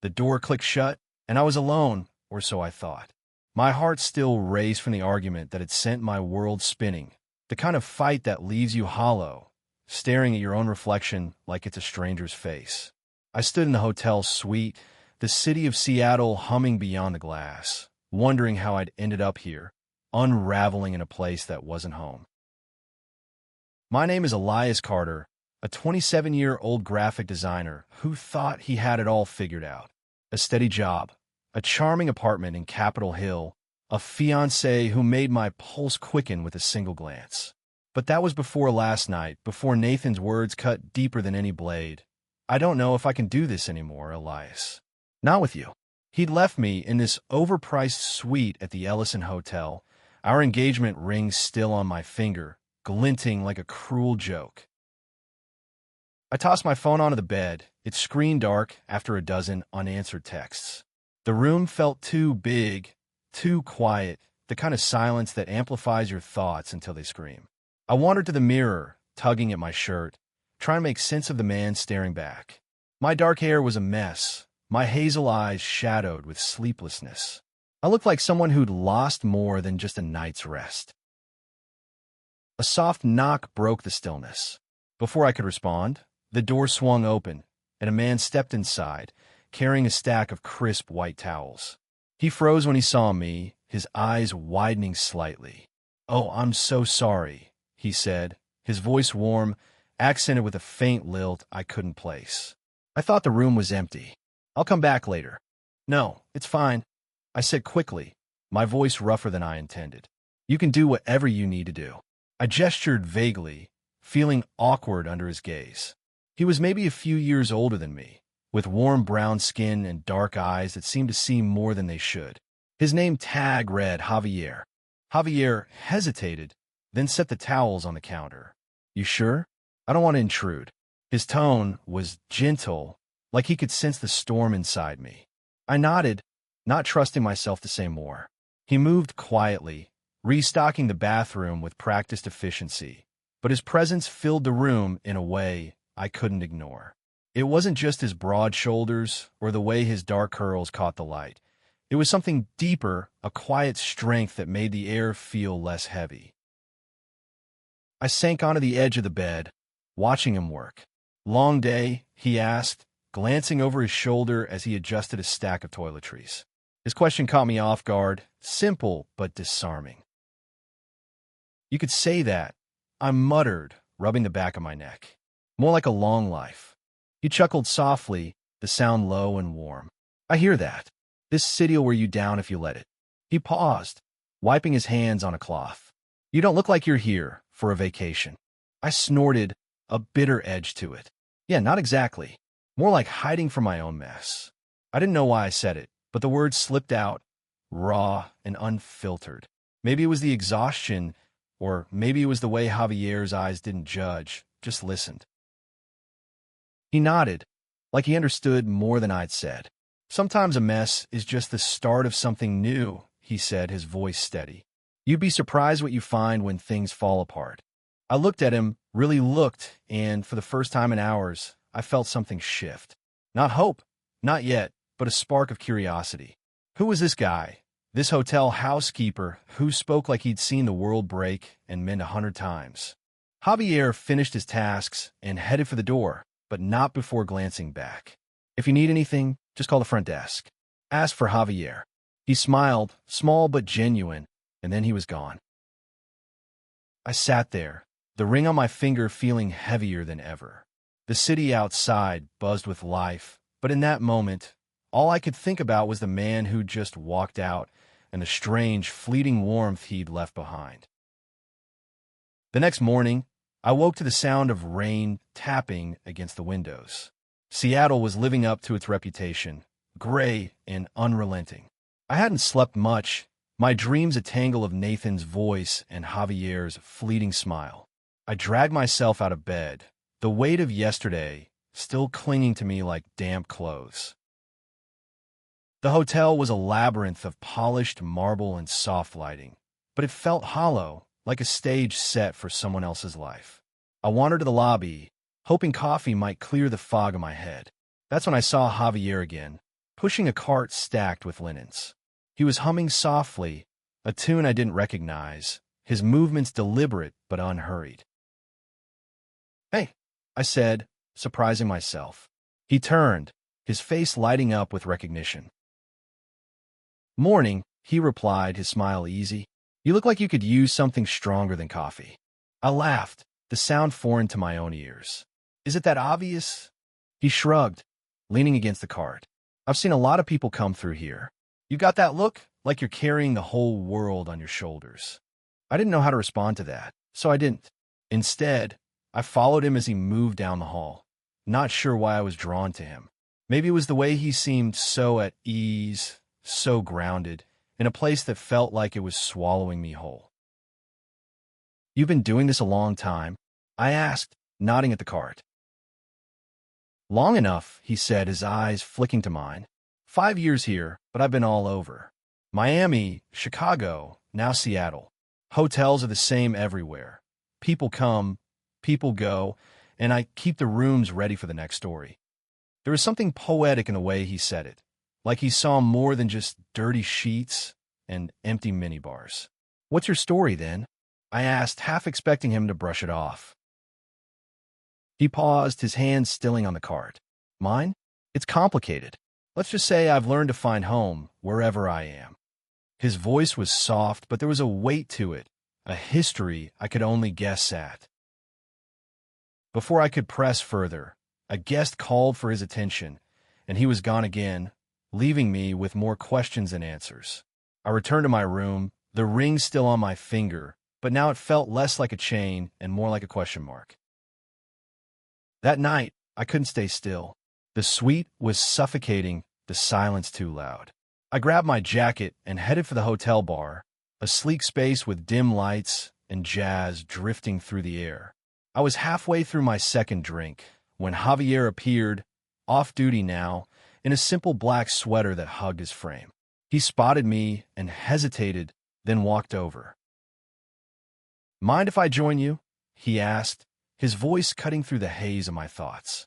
The door clicked shut, and I was alone, or so I thought. My heart still raced from the argument that had sent my world spinning, the kind of fight that leaves you hollow, staring at your own reflection like it's a stranger's face. I stood in the hotel suite, the city of Seattle humming beyond the glass, wondering how I'd ended up here, unraveling in a place that wasn't home. My name is Elias Carter, a 27-year-old graphic designer who thought he had it all figured out. A steady job, a charming apartment in Capitol Hill, a fiancé who made my pulse quicken with a single glance. But that was before last night, before Nathan's words cut deeper than any blade. I don't know if I can do this anymore, Elias. Not with you. He'd left me in this overpriced suite at the Ellison Hotel, our engagement ring still on my finger, glinting like a cruel joke. I tossed my phone onto the bed, its screen dark after a dozen unanswered texts. The room felt too big, too quiet, the kind of silence that amplifies your thoughts until they scream. I wandered to the mirror, tugging at my shirt, trying to make sense of the man staring back. My dark hair was a mess, my hazel eyes shadowed with sleeplessness. I looked like someone who'd lost more than just a night's rest. A soft knock broke the stillness. Before I could respond, the door swung open, and a man stepped inside, carrying a stack of crisp white towels. He froze when he saw me, his eyes widening slightly. "Oh, I'm so sorry," he said, his voice warm, accented with a faint lilt I couldn't place. "I thought the room was empty. I'll come back later." "No, it's fine," I said quickly, my voice rougher than I intended. "You can do whatever you need to do." I gestured vaguely, feeling awkward under his gaze. He was maybe a few years older than me, with warm brown skin and dark eyes that seemed to see more than they should. His name tag read Javier. Javier hesitated, then set the towels on the counter. "You sure? I don't want to intrude." His tone was gentle, like he could sense the storm inside me. I nodded, not trusting myself to say more. He moved quietly, restocking the bathroom with practiced efficiency, but his presence filled the room in a way I couldn't ignore. It wasn't just his broad shoulders or the way his dark curls caught the light. It was something deeper, a quiet strength that made the air feel less heavy. I sank onto the edge of the bed, watching him work. "Long day?" he asked, glancing over his shoulder as he adjusted a stack of toiletries. His question caught me off guard, simple but disarming. "You could say that," I muttered, rubbing the back of my neck. "More like a long life." He chuckled softly, the sound low and warm. "I hear that. This city'll wear you down if you let it." He paused, wiping his hands on a cloth. "You don't look like you're here for a vacation." I snorted, a bitter edge to it. "Yeah, not exactly. More like hiding from my own mess." I didn't know why I said it, but the words slipped out, raw and unfiltered. Maybe it was the exhaustion, or maybe it was the way Javier's eyes didn't judge, just listened. He nodded, like he understood more than I'd said. "Sometimes a mess is just the start of something new," he said, his voice steady. "You'd be surprised what you find when things fall apart." I looked at him, really looked, and for the first time in hours, I felt something shift. Not hope, not yet, but a spark of curiosity. Who was this guy, this hotel housekeeper, who spoke like he'd seen the world break and mend 100 times? Javier finished his tasks and headed for the door, but not before glancing back. "If you need anything, just call the front desk." Ask for Javier. He smiled, small but genuine, and then he was gone. I sat there, the ring on my finger feeling heavier than ever. The city outside buzzed with life, but in that moment, all I could think about was the man who just walked out and the strange, fleeting warmth he'd left behind. The next morning, I woke to the sound of rain tapping against the windows. Seattle was living up to its reputation, gray and unrelenting. I hadn't slept much, my dreams a tangle of Nathan's voice and Javier's fleeting smile. I dragged myself out of bed, the weight of yesterday still clinging to me like damp clothes. The hotel was a labyrinth of polished marble and soft lighting, but it felt hollow, like a stage set for someone else's life. I wandered to the lobby, hoping coffee might clear the fog in my head. That's when I saw Javier again, pushing a cart stacked with linens. He was humming softly, a tune I didn't recognize, his movements deliberate but unhurried. "Hey," I said, surprising myself. He turned, his face lighting up with recognition. "Morning," he replied, his smile easy. "You look like you could use something stronger than coffee." I laughed, the sound foreign to my own ears. "Is it that obvious?" He shrugged, leaning against the cart. "I've seen a lot of people come through here. You got that look, like you're carrying the whole world on your shoulders." I didn't know how to respond to that, so I didn't. Instead, I followed him as he moved down the hall, not sure why I was drawn to him. Maybe it was the way he seemed so at ease, so grounded, in a place that felt like it was swallowing me whole. "You've been doing this a long time?" I asked, nodding at the cart. "Long enough," he said, his eyes flicking to mine. 5 years here, but I've been all over. Miami, Chicago, now Seattle. Hotels are the same everywhere. People come, people go, and I keep the rooms ready for the next story." There was something poetic in the way he said it, like he saw more than just dirty sheets and empty minibars. "What's your story, then?" I asked, half expecting him to brush it off. He paused, his hands stilling on the cart. "Mine? It's complicated. Let's just say I've learned to find home wherever I am." His voice was soft, but there was a weight to it, a history I could only guess at. Before I could press further, a guest called for his attention, and he was gone again, leaving me with more questions than answers. I returned to my room, the ring still on my finger, but now it felt less like a chain and more like a question mark. That night, I couldn't stay still. The suite was suffocating, the silence too loud. I grabbed my jacket and headed for the hotel bar, a sleek space with dim lights and jazz drifting through the air. I was halfway through my second drink when Javier appeared, off-duty now, in a simple black sweater that hugged his frame. He spotted me and hesitated, then walked over. "Mind if I join you?" he asked, his voice cutting through the haze of my thoughts.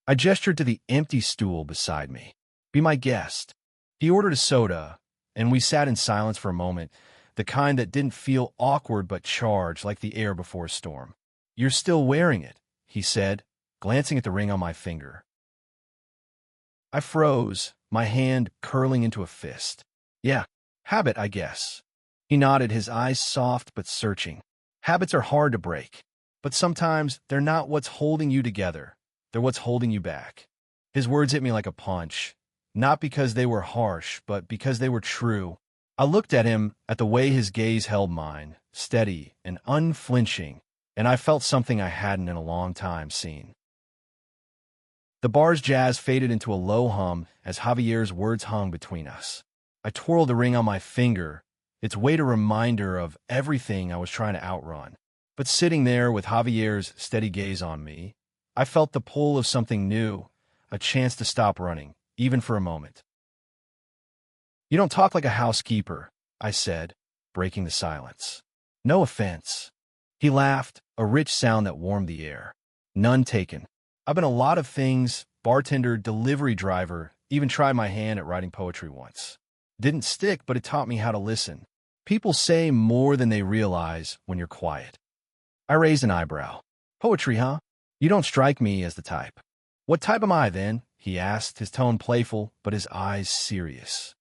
I gestured to the empty stool beside me. "Be my guest." He ordered a soda, and we sat in silence for a moment, the kind that didn't feel awkward but charged like the air before a storm. "You're still wearing it," he said, glancing at the ring on my finger. I froze, my hand curling into a fist. "Yeah, habit, I guess." He nodded, his eyes soft but searching. "Habits are hard to break, but sometimes they're not what's holding you together. They're what's holding you back." His words hit me like a punch, not because they were harsh, but because they were true. I looked at him, at the way his gaze held mine, steady and unflinching, and I felt something I hadn't in a long time seen. The bar's jazz faded into a low hum as Javier's words hung between us. I twirled the ring on my finger, its weight a reminder of everything I was trying to outrun. But sitting there with Javier's steady gaze on me, I felt the pull of something new, a chance to stop running, even for a moment. "You don't talk like a housekeeper," I said, breaking the silence. "No offense." He laughed, a rich sound that warmed the air. "None taken. I've been a lot of things, bartender, delivery driver, even tried my hand at writing poetry once. Didn't stick, but it taught me how to listen. People say more than they realize when you're quiet." I raised an eyebrow. "Poetry, huh? You don't strike me as the type." "What type am I, then?" he asked, his tone playful, but his eyes serious.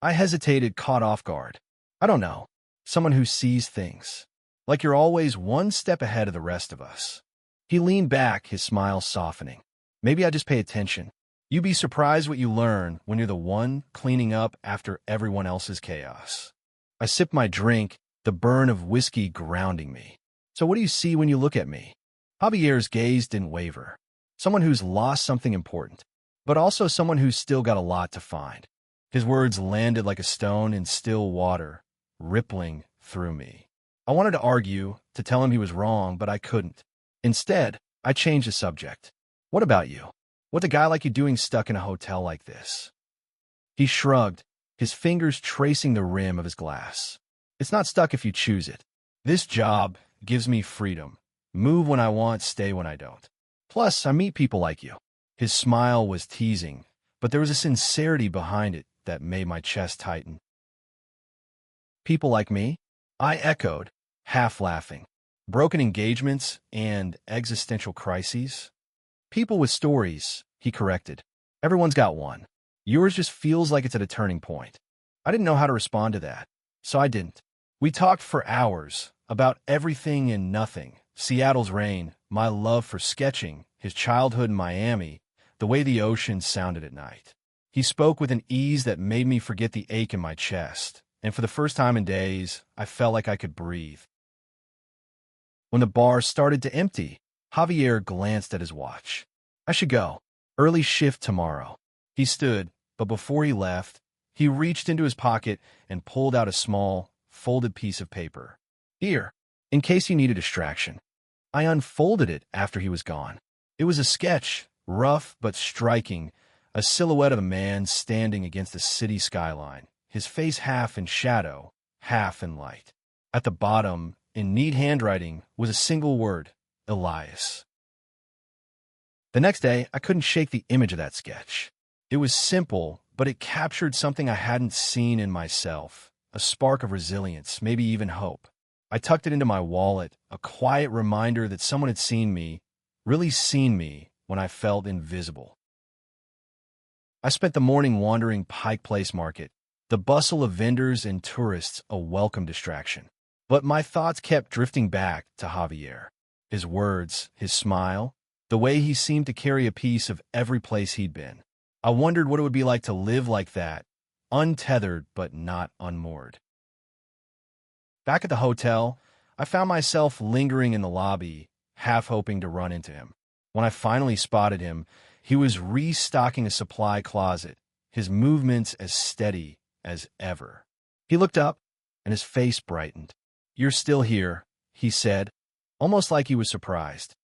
I hesitated, caught off guard. "I don't know. Someone who sees things. Like you're always one step ahead of the rest of us." He leaned back, his smile softening. "Maybe I just pay attention. You'd be surprised what you learn when you're the one cleaning up after everyone else's chaos." I sipped my drink, the burn of whiskey grounding me. "So what do you see when you look at me?" Javier's gaze didn't waver. "Someone who's lost something important, but also someone who's still got a lot to find." His words landed like a stone in still water, rippling through me. I wanted to argue, to tell him he was wrong, but I couldn't. Instead, I changed the subject. "What about you? What's a guy like you doing stuck in a hotel like this?" He shrugged, his fingers tracing the rim of his glass. "It's not stuck if you choose it. This job gives me freedom. Move when I want, stay when I don't. Plus, I meet people like you. His smile was teasing, but there was a sincerity behind it that made my chest tighten. People like me? I echoed, half laughing. Broken engagements and existential crises? People with stories, he corrected. Everyone's got one. Yours just feels like it's at a turning point. I didn't know how to respond to that, so I didn't. We talked for hours about everything and nothing. Seattle's rain, my love for sketching, his childhood in Miami, the way the ocean sounded at night. He spoke with an ease that made me forget the ache in my chest, and for the first time in days, I felt like I could breathe. When the bar started to empty, Javier glanced at his watch. I should go. Early shift tomorrow. He stood, but before he left, he reached into his pocket and pulled out a small, folded piece of paper. Here, in case you need a distraction. I unfolded it after he was gone. It was a sketch, rough but striking, a silhouette of a man standing against the city skyline, his face half in shadow, half in light. At the bottom, in neat handwriting, was a single word, Elias. The next day, I couldn't shake the image of that sketch. It was simple, but it captured something I hadn't seen in myself, a spark of resilience, maybe even hope. I tucked it into my wallet, a quiet reminder that someone had seen me, really seen me, when I felt invisible. I spent the morning wandering Pike Place Market, the bustle of vendors and tourists a welcome distraction. But my thoughts kept drifting back to Javier. His words, his smile, the way he seemed to carry a piece of every place he'd been. I wondered what it would be like to live like that, untethered but not unmoored. Back at the hotel, I found myself lingering in the lobby, half hoping to run into him. When I finally spotted him, he was restocking a supply closet, his movements as steady as ever. He looked up, and his face brightened. "You're still here," he said, almost like he was surprised.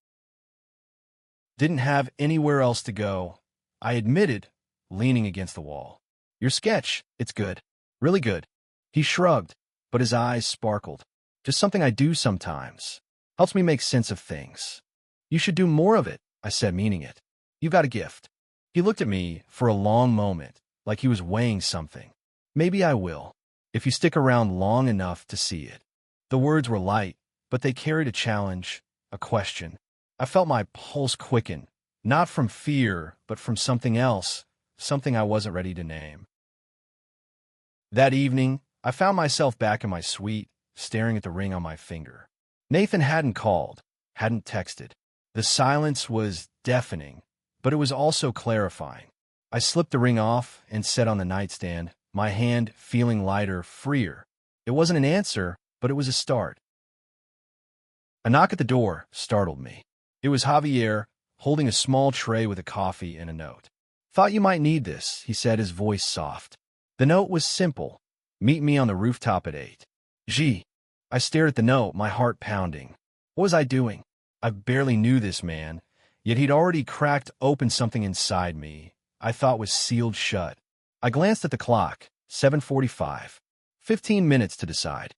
"Didn't have anywhere else to go," I admitted, leaning against the wall. "Your sketch, it's good. Really good." He shrugged, but his eyes sparkled. "Just something I do sometimes. Helps me make sense of things." "You should do more of it," I said, meaning it. "You've got a gift." He looked at me for a long moment, like he was weighing something. "Maybe I will, if you stick around long enough to see it." The words were light, but they carried a challenge, a question. I felt my pulse quicken, not from fear, but from something else, something I wasn't ready to name. That evening, I found myself back in my suite, staring at the ring on my finger. Nathan hadn't called, hadn't texted. The silence was deafening, but it was also clarifying. I slipped the ring off and set on the nightstand, my hand feeling lighter, freer. It wasn't an answer, but it was a start. A knock at the door startled me. It was Javier, holding a small tray with a coffee and a note. "Thought you might need this," he said, his voice soft. The note was simple. "Meet me on the rooftop at 8. Gee. I stared at the note, my heart pounding. What was I doing? I barely knew this man, yet he'd already cracked open something inside me I thought was sealed shut. I glanced at the clock, 7:45. 15 minutes to decide.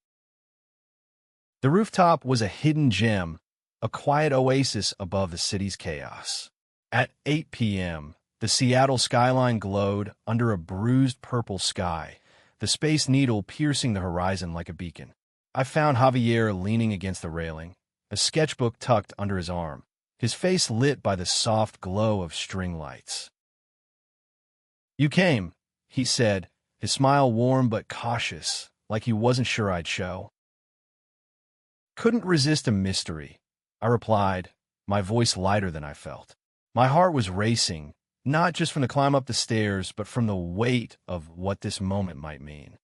The rooftop was a hidden gem, a quiet oasis above the city's chaos. At 8 p.m., the Seattle skyline glowed under a bruised purple sky, the Space Needle piercing the horizon like a beacon. I found Javier leaning against the railing, a sketchbook tucked under his arm, his face lit by the soft glow of string lights. "You came," he said, his smile warm but cautious, like he wasn't sure I'd show. "Couldn't resist a mystery," I replied, my voice lighter than I felt. My heart was racing, not just from the climb up the stairs, but from the weight of what this moment might mean.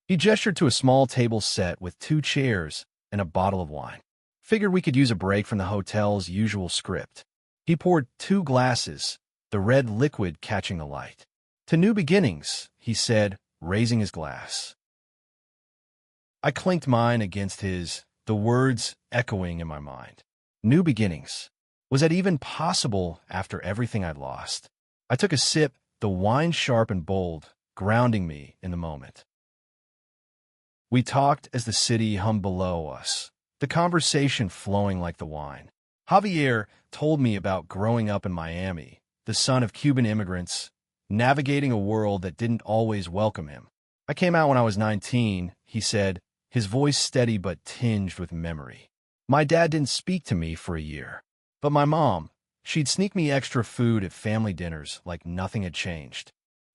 He gestured to a small table set with 2 chairs and a bottle of wine. Figured we could use a break from the hotel's usual script. He poured 2 glasses, the red liquid catching the light. "To new beginnings," he said, raising his glass. I clinked mine against his, the words echoing in my mind. New beginnings. Was that even possible after everything I'd lost? I took a sip, the wine sharp and bold, grounding me in the moment. We talked as the city hummed below us, the conversation flowing like the wine. Javier told me about growing up in Miami, the son of Cuban immigrants, navigating a world that didn't always welcome him. I came out when I was 19, he said, his voice steady but tinged with memory. My dad didn't speak to me for a year, but my mom, she'd sneak me extra food at family dinners like nothing had changed.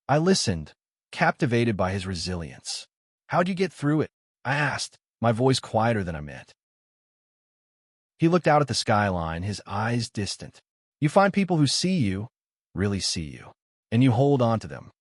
I listened, captivated by his resilience. How'd you get through it? I asked, my voice quieter than I meant. He looked out at the skyline, his eyes distant. You find people who see you, really see you, and you hold on to them.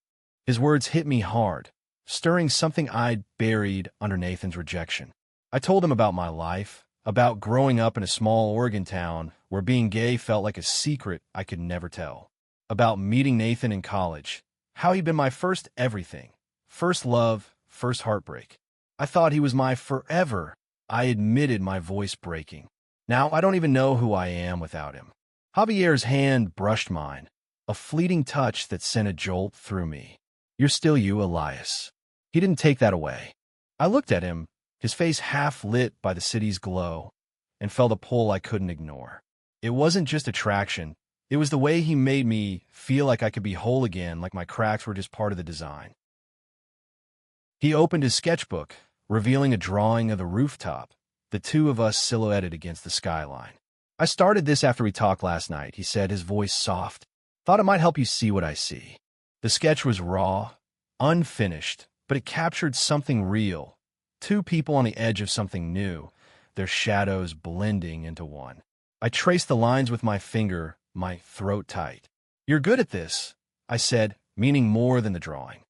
His words hit me hard, stirring something I'd buried under Nathan's rejection. I told him about my life, about growing up in a small Oregon town where being gay felt like a secret I could never tell, about meeting Nathan in college, how he'd been my first everything, first love, first heartbreak. I thought he was my forever. I admitted, my voice breaking. Now I don't even know who I am without him. Javier's hand brushed mine, a fleeting touch that sent a jolt through me. You're still you, Elias. He didn't take that away. I looked at him, his face half lit by the city's glow, and felt a pull I couldn't ignore. It wasn't just attraction. It was the way he made me feel like I could be whole again, like my cracks were just part of the design. He opened his sketchbook, revealing a drawing of the rooftop, the two of us silhouetted against the skyline. I started this after we talked last night, he said, his voice soft. Thought it might help you see what I see. The sketch was raw, unfinished, but it captured something real. Two people on the edge of something new, their shadows blending into one. I traced the lines with my finger, my throat tight. You're good at this, I said, meaning more than the drawing.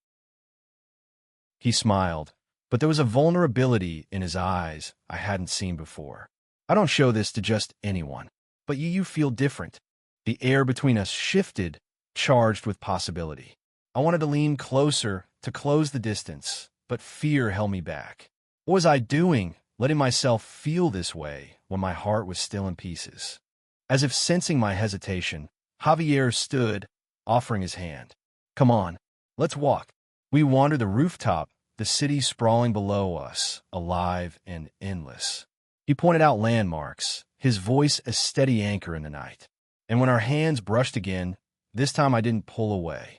He smiled, but there was a vulnerability in his eyes I hadn't seen before. I don't show this to just anyone, but you feel different. The air between us shifted, charged with possibility. I wanted to lean closer, to close the distance, but fear held me back. What was I doing, letting myself feel this way when my heart was still in pieces? As if sensing my hesitation, Javier stood, offering his hand. Come on, let's walk. We wandered the rooftop, the city sprawling below us, alive and endless. He pointed out landmarks, his voice a steady anchor in the night. And when our hands brushed again, this time I didn't pull away.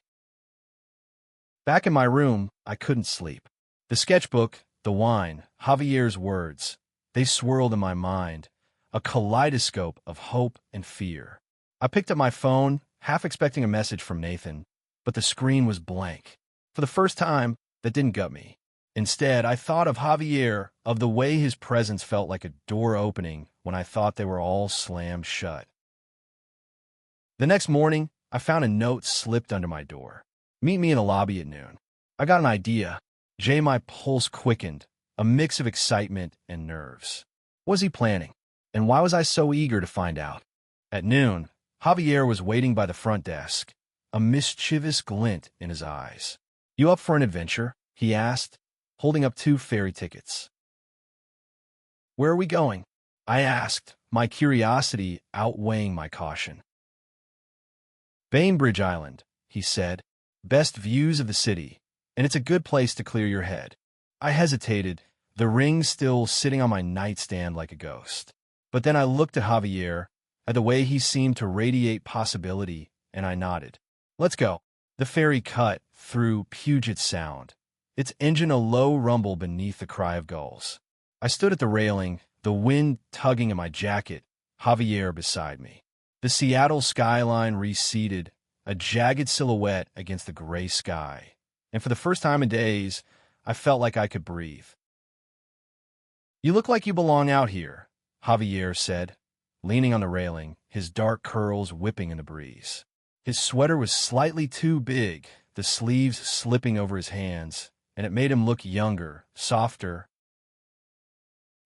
Back in my room, I couldn't sleep. The sketchbook, the wine, Javier's words, they swirled in my mind, a kaleidoscope of hope and fear. I picked up my phone, half expecting a message from Nathan, but the screen was blank. For the first time, that didn't gut me. Instead, I thought of Javier, of the way his presence felt like a door opening when I thought they were all slammed shut. The next morning, I found a note slipped under my door. Meet me in the lobby at noon. I got an idea. My pulse quickened, a mix of excitement and nerves. What was he planning? And why was I so eager to find out? At noon, Javier was waiting by the front desk, a mischievous glint in his eyes. You up for an adventure? He asked, holding up 2 ferry tickets. Where are we going? I asked, my curiosity outweighing my caution. Bainbridge Island, he said. Best views of the city, and it's a good place to clear your head. I hesitated, the ring still sitting on my nightstand like a ghost. But then I looked at Javier, at the way he seemed to radiate possibility, and I nodded. Let's go. The ferry cut through Puget Sound, its engine a low rumble beneath the cry of gulls. I stood at the railing, the wind tugging at my jacket, Javier beside me. The Seattle skyline receded, a jagged silhouette against the gray sky, and for the first time in days, I felt like I could breathe. You look like you belong out here, Javier said, leaning on the railing, his dark curls whipping in the breeze. His sweater was slightly too big, the sleeves slipping over his hands, and it made him look younger, softer.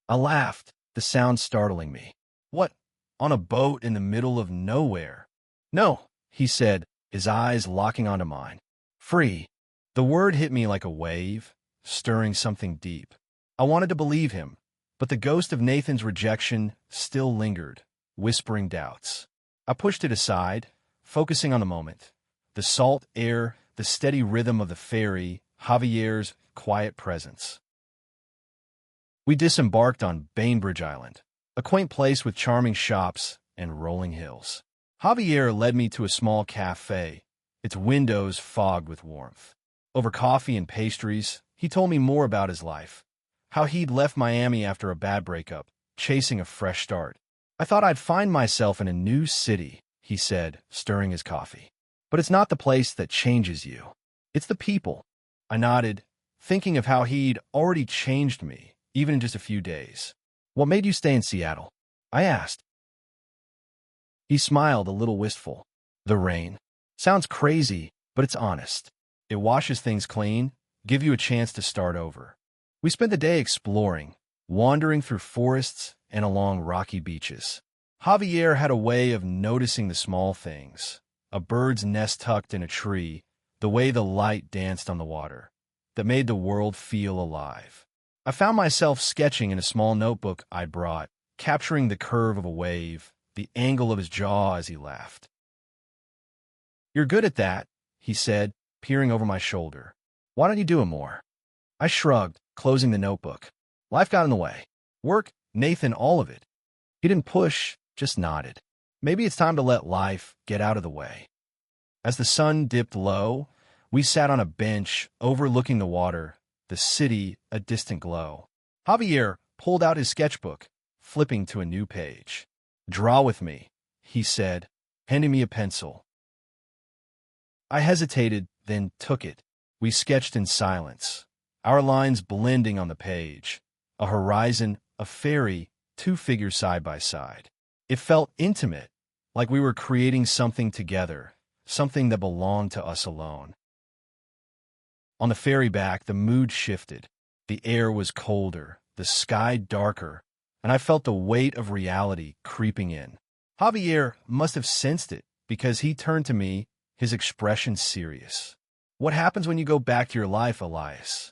I laughed, the sound startling me. What, on a boat in the middle of nowhere? No, he said, his eyes locking onto mine. Free. The word hit me like a wave, stirring something deep. I wanted to believe him, but the ghost of Nathan's rejection still lingered, whispering doubts. I pushed it aside, focusing on the moment. The salt air, the steady rhythm of the ferry, Javier's quiet presence. We disembarked on Bainbridge Island, a quaint place with charming shops, and rolling hills. Javier led me to a small cafe, its windows fogged with warmth. Over coffee and pastries, he told me more about his life, how he'd left Miami after a bad breakup, chasing a fresh start. I thought I'd find myself in a new city, he said, stirring his coffee. But it's not the place that changes you. It's the people. I nodded, thinking of how he'd already changed me, even in just a few days. What made you stay in Seattle? I asked. He smiled, a little wistful. The rain. Sounds crazy, but it's honest. It washes things clean, give you a chance to start over. We spent the day exploring, wandering through forests and along rocky beaches. Javier had a way of noticing the small things, a bird's nest tucked in a tree, the way the light danced on the water, that made the world feel alive. I found myself sketching in a small notebook I'd brought, capturing the curve of a wave, the angle of his jaw as he laughed. "You're good at that," he said, peering over my shoulder. "Why don't you do it more?" I shrugged, closing the notebook. Life got in the way. Work, Nathan, all of it. He didn't push, just nodded. Maybe it's time to let life get out of the way. As the sun dipped low, we sat on a bench overlooking the water, the city a distant glow. Javier pulled out his sketchbook, flipping to a new page. "Draw with me," he said, handing me a pencil. I hesitated, then took it. We sketched in silence, our lines blending on the page. A horizon, a ferry, two figures side by side. It felt intimate, like we were creating something together, something that belonged to us alone. On the ferry back, the mood shifted. The air was colder, the sky darker, and I felt the weight of reality creeping in. Javier must have sensed it, because he turned to me, his expression serious. "What happens when you go back to your life, Elias?"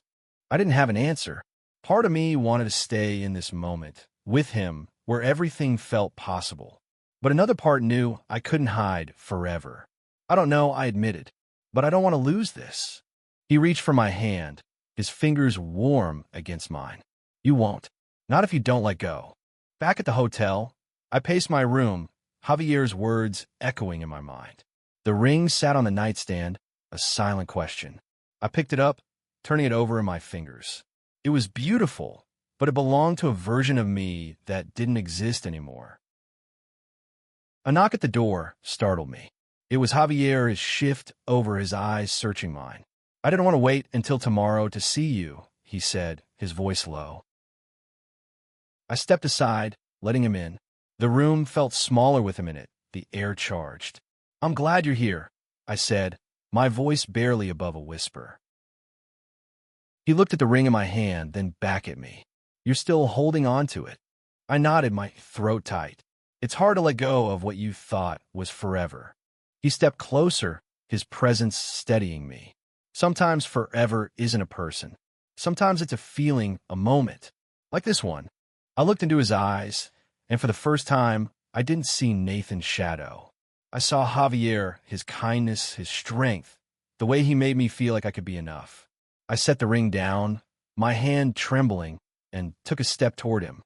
I didn't have an answer. Part of me wanted to stay in this moment, with him, where everything felt possible. But another part knew I couldn't hide forever. "I don't know," I admitted, "but I don't want to lose this." He reached for my hand, his fingers warm against mine. "You won't. Not if you don't let go." Back at the hotel, I paced my room, Javier's words echoing in my mind. The ring sat on the nightstand, a silent question. I picked it up, turning it over in my fingers. It was beautiful, but it belonged to a version of me that didn't exist anymore. A knock at the door startled me. It was Javier, his shift over his eyes searching mine. "I didn't want to wait until tomorrow to see you," he said, his voice low. I stepped aside, letting him in. The room felt smaller with him in it, the air charged. "I'm glad you're here," I said, my voice barely above a whisper. He looked at the ring in my hand, then back at me. "You're still holding on to it." I nodded, my throat tight. "It's hard to let go of what you thought was forever." He stepped closer, his presence steadying me. Sometimes forever isn't a person. Sometimes it's a feeling, a moment. Like this one. I looked into his eyes, and for the first time, I didn't see Nathan's shadow. I saw Javier, his kindness, his strength, the way he made me feel like I could be enough. I set the ring down, my hand trembling, and took a step toward him.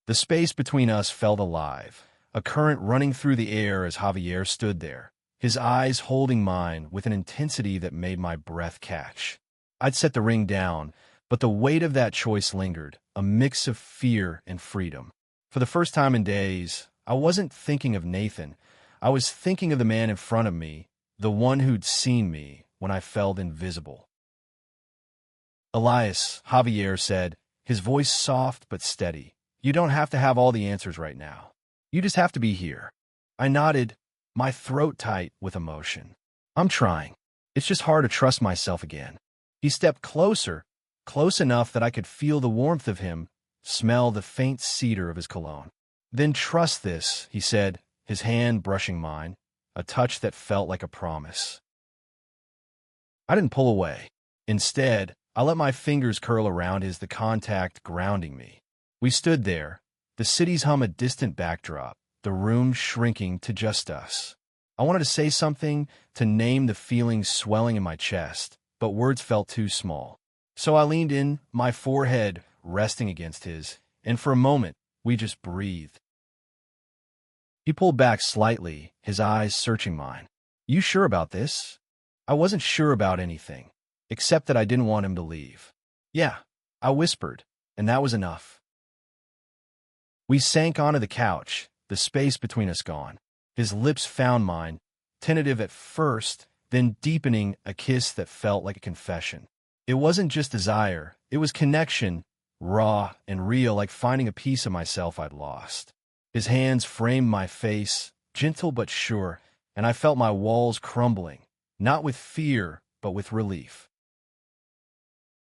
The space between us felt alive, a current running through the air as Javier stood there, his eyes holding mine with an intensity that made my breath catch. I'd set the ring down, but the weight of that choice lingered, a mix of fear and freedom. For the first time in days, I wasn't thinking of Nathan. I was thinking of the man in front of me, the one who'd seen me when I felt invisible. "Elias," Javier said, his voice soft but steady. "You don't have to have all the answers right now. You just have to be here." I nodded, my throat tight with emotion. "I'm trying. It's just hard to trust myself again." He stepped closer, close enough that I could feel the warmth of him, smell the faint cedar of his cologne. "Then trust this," he said, his hand brushing mine, a touch that felt like a promise. I didn't pull away. Instead, I let my fingers curl around his, the contact grounding me. We stood there, the city's hum a distant backdrop, the room shrinking to just us. I wanted to say something, to name the feelings swelling in my chest, but words felt too small. So I leaned in, my forehead resting against his, and for a moment, we just breathed. He pulled back slightly, his eyes searching mine. You sure about this? I wasn't sure about anything, except that I didn't want him to leave. Yeah, I whispered, and that was enough. We sank onto the couch, the space between us gone. His lips found mine, tentative at first, then deepening, a kiss that felt like a confession. It wasn't just desire, it was connection, raw and real, like finding a piece of myself I'd lost. His hands framed my face, gentle but sure, and I felt my walls crumbling, not with fear, but with relief.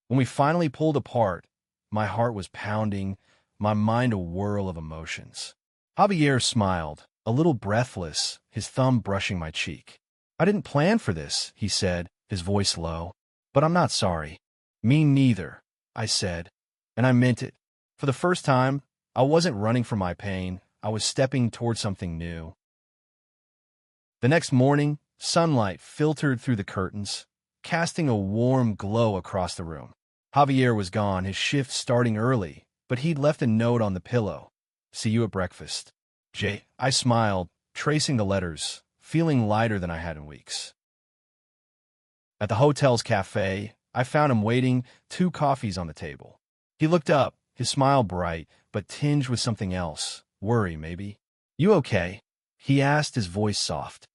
When we finally pulled apart, my heart was pounding, my mind a whirl of emotions. Javier smiled, a little breathless, his thumb brushing my cheek. I didn't plan for this, he said, his voice low. But I'm not sorry. Me neither, I said, and I meant it. For the first time, I wasn't running from my pain, I was stepping toward something new. The next morning, sunlight filtered through the curtains, casting a warm glow across the room. Javier was gone, his shift starting early, but he'd left a note on the pillow. See you at breakfast. Jay. I smiled, tracing the letters, feeling lighter than I had in weeks. At the hotel's cafe, I found him waiting, 2 coffees on the table. He looked up, his smile bright, but tinged with something else. Worry, maybe. You okay? He asked, his voice soft.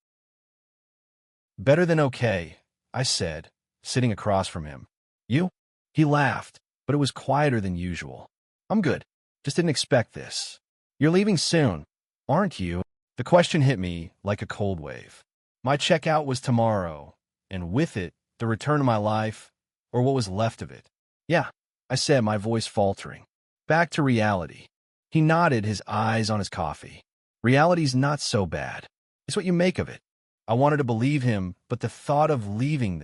Better than okay, I said, sitting across from him. You? He laughed, but it was quieter than usual. I'm good. Just didn't expect this. You're leaving soon, aren't you? The question hit me like a cold wave. My checkout was tomorrow, and with it, the return to my life, or what was left of it. Yeah, I said, my voice faltering. Back to reality. He nodded, his eyes on his coffee. Reality's not so bad. It's what you make of it. I wanted to believe him, but the thought of leaving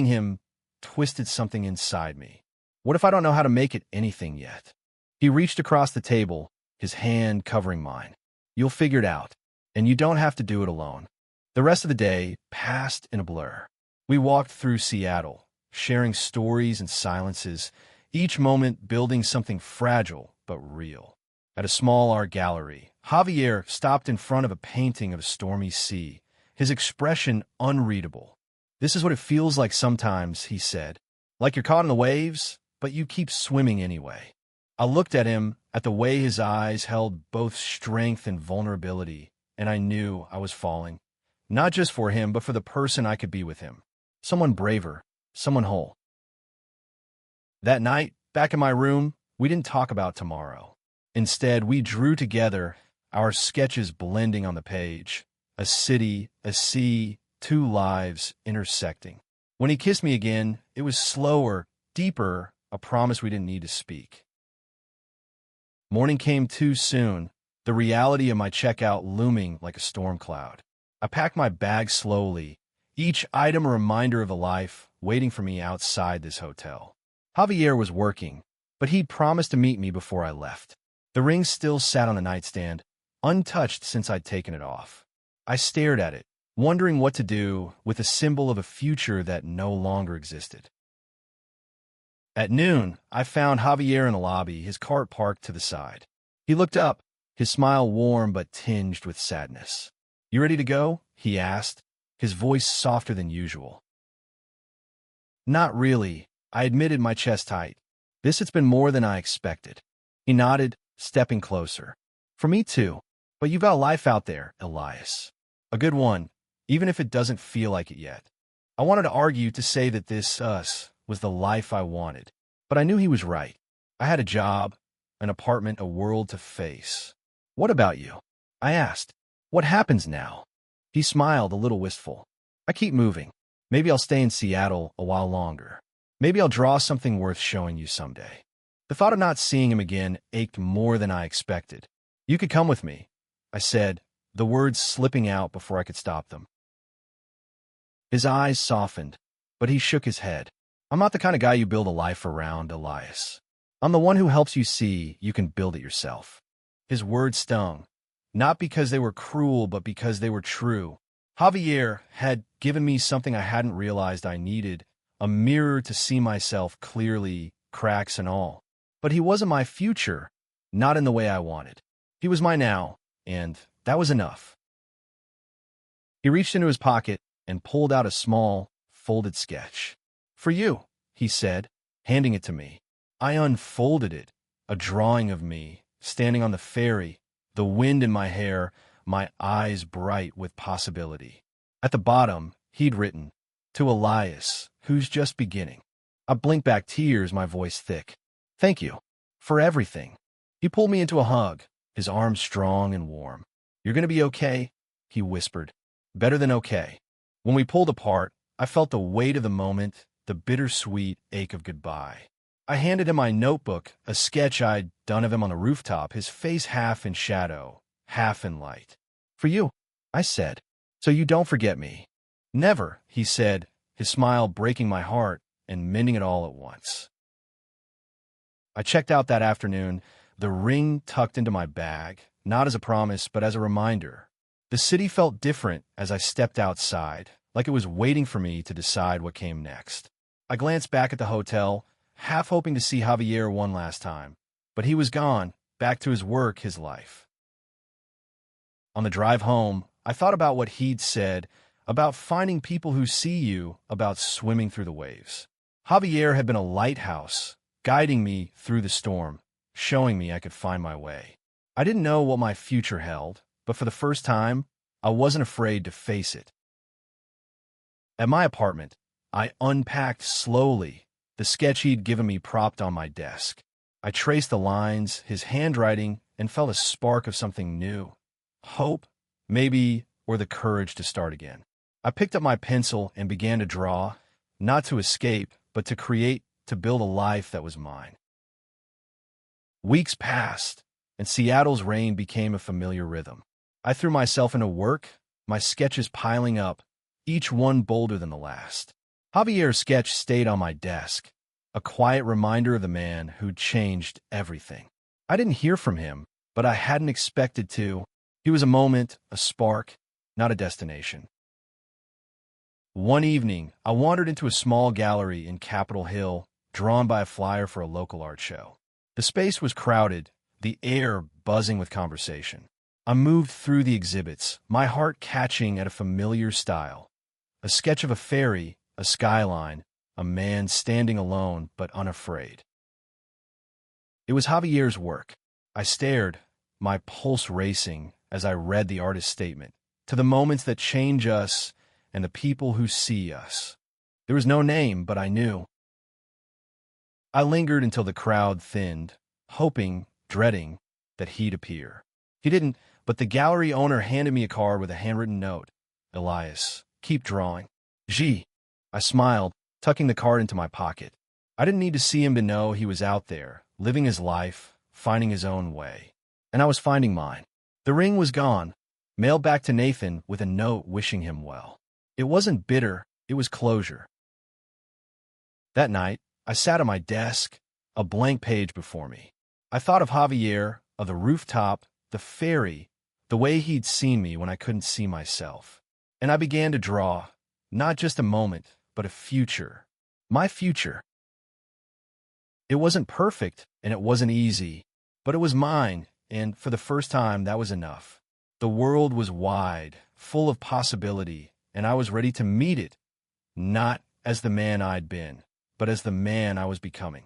him, twisted something inside me. What if I don't know how to make it anything yet? He reached across the table, his hand covering mine. You'll figure it out, and you don't have to do it alone. The rest of the day passed in a blur. We walked through Seattle, sharing stories and silences, each moment building something fragile but real. At a small art gallery, Javier stopped in front of a painting of a stormy sea, his expression unreadable. This is what it feels like sometimes, he said. Like you're caught in the waves, but you keep swimming anyway. I looked at him, at the way his eyes held both strength and vulnerability, and I knew I was falling. Not just for him, but for the person I could be with him. Someone braver, someone whole. That night, back in my room, we didn't talk about tomorrow. Instead, we drew together, our sketches blending on the page. A city, a sea, 2 lives intersecting. When he kissed me again, it was slower, deeper, a promise we didn't need to speak. Morning came too soon, the reality of my checkout looming like a storm cloud. I packed my bag slowly, each item a reminder of a life waiting for me outside this hotel. Javier was working, but he'd promised to meet me before I left. The ring still sat on the nightstand, untouched since I'd taken it off. I stared at it, wondering what to do with a symbol of a future that no longer existed. At noon, I found Javier in the lobby, his cart parked to the side. He looked up, his smile warm but tinged with sadness. You ready to go? He asked, his voice softer than usual. Not really, I admitted, my chest tight. This has been more than I expected. He nodded, stepping closer. For me too, but you've got a life out there, Elias. A good one, even if it doesn't feel like it yet. I wanted to argue to say that this, us, was the life I wanted, but I knew he was right. I had a job, an apartment, a world to face. What about you? I asked. What happens now? He smiled, a little wistful. I keep moving. Maybe I'll stay in Seattle a while longer. Maybe I'll draw something worth showing you someday. The thought of not seeing him again ached more than I expected. You could come with me, I said, the words slipping out before I could stop them. His eyes softened, but he shook his head. I'm not the kind of guy you build a life around, Elias. I'm the one who helps you see you can build it yourself. His words stung, not because they were cruel, but because they were true. Javier had given me something I hadn't realized I needed, a mirror to see myself clearly, cracks and all. But he wasn't my future, not in the way I wanted. He was my now, and That was enough. He reached into his pocket and pulled out a small, folded sketch. For you, he said, handing it to me. I unfolded it, a drawing of me, standing on the ferry, the wind in my hair, my eyes bright with possibility. At the bottom, he'd written, "To Elias, who's just beginning." I blinked back tears, my voice thick. "Thank you. For everything." He pulled me into a hug, his arms strong and warm. "You're going to be okay," he whispered. "Better than okay." When we pulled apart, I felt the weight of the moment, the bittersweet ache of goodbye. I handed him my notebook, a sketch I'd done of him on the rooftop, his face half in shadow, half in light. "For you," I said, "so you don't forget me." "Never," he said, his smile breaking my heart and mending it all at once. I checked out that afternoon, the ring tucked into my bag, not as a promise, but as a reminder. The city felt different as I stepped outside, like it was waiting for me to decide what came next. I glanced back at the hotel, half hoping to see Javier one last time, but he was gone, back to his work, his life. On the drive home, I thought about what he'd said, about finding people who see you, about swimming through the waves. Javier had been a lighthouse, guiding me through the storm, showing me I could find my way. I didn't know what my future held, but for the first time, I wasn't afraid to face it. At my apartment, I unpacked slowly, the sketch he'd given me propped on my desk. I traced the lines, his handwriting, and felt a spark of something new. Hope, maybe, or the courage to start again. I picked up my pencil and began to draw, not to escape, but to create, to build a life that was mine. Weeks passed, and Seattle's rain became a familiar rhythm. I threw myself into work, my sketches piling up, each one bolder than the last. Javier's sketch stayed on my desk, a quiet reminder of the man who'd changed everything. I didn't hear from him, but I hadn't expected to. He was a moment, a spark, not a destination. One evening, I wandered into a small gallery in Capitol Hill, drawn by a flyer for a local art show. The space was crowded, the air buzzing with conversation. I moved through the exhibits, my heart catching at a familiar style. A sketch of a ferry, a skyline, a man standing alone but unafraid. It was Javier's work. I stared, my pulse racing, as I read the artist's statement, to the moments that change us and the people who see us. There was no name, but I knew. I lingered until the crowd thinned, hoping, dreading, that he'd appear. He didn't, but the gallery owner handed me a card with a handwritten note. "Elias, keep drawing." Gee, I smiled, tucking the card into my pocket. I didn't need to see him to know he was out there, living his life, finding his own way. And I was finding mine. The ring was gone, mailed back to Nathan with a note wishing him well. It wasn't bitter, it was closure. That night, I sat at my desk, a blank page before me. I thought of Javier, of the rooftop, the ferry, the way he'd seen me when I couldn't see myself. And I began to draw, not just a moment, but a future. My future. It wasn't perfect, and it wasn't easy, but it was mine, and for the first time, that was enough. The world was wide, full of possibility, and I was ready to meet it, not as the man I'd been, but as the man I was becoming.